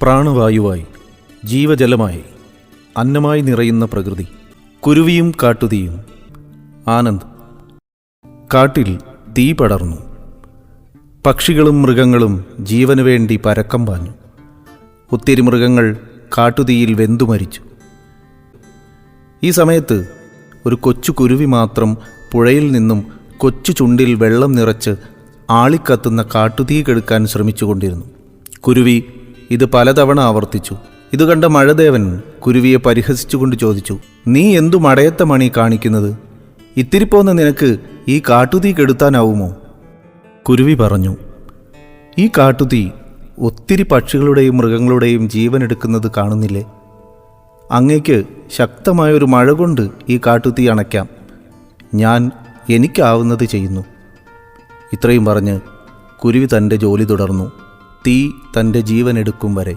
പ്രാണവായുവായി ജീവജലമായി അന്നമായി നിറയുന്ന പ്രകൃതി. കുരുവിയും കാട്ടുതീയും. ആനന്ദ്. കാട്ടിൽ തീ പടർന്നു. പക്ഷികളും മൃഗങ്ങളും ജീവനു വേണ്ടി പരക്കം പാഞ്ഞു. ഒത്തിരി മൃഗങ്ങൾ കാട്ടുതീയിൽ വെന്തുമരിച്ചു. ഈ സമയത്ത് ഒരു കൊച്ചു കുരുവി മാത്രം പുഴയിൽ നിന്നും കൊച്ചു ചുണ്ടിൽ വെള്ളം നിറച്ച് ആളിക്കത്തുന്ന കാട്ടുതീ കെടുക്കാൻ ശ്രമിച്ചുകൊണ്ടിരുന്നു. കുരുവി ഇത് പലതവണ ആവർത്തിച്ചു. ഇത് കണ്ട മഴദേവൻ കുരുവിയെ പരിഹസിച്ചുകൊണ്ട് ചോദിച്ചു, "നീ എന്തു മടയത്ത മണി കാണിക്കുന്നത്? ഇത്തിരി പോന്ന നിനക്ക് ഈ കാട്ടുതീ കെടുത്താനാവുമോ?" കുരുവി പറഞ്ഞു, "ഈ കാട്ടുതീ ഒത്തിരി പക്ഷികളുടെയും മൃഗങ്ങളുടെയും ജീവനെടുക്കുന്നത് കാണുന്നില്ലേ? അങ്ങേക്ക് ശക്തമായൊരു മഴ കൊണ്ട് ഈ കാട്ടുതീ അണയ്ക്കാം. ഞാൻ എനിക്കാവുന്നത് ചെയ്യുന്നു." ഇത്രയും പറഞ്ഞ് കുരുവി തൻ്റെ ജോലി തുടർന്നു, തീ തൻ്റെ ജീവനെടുക്കും വരെ.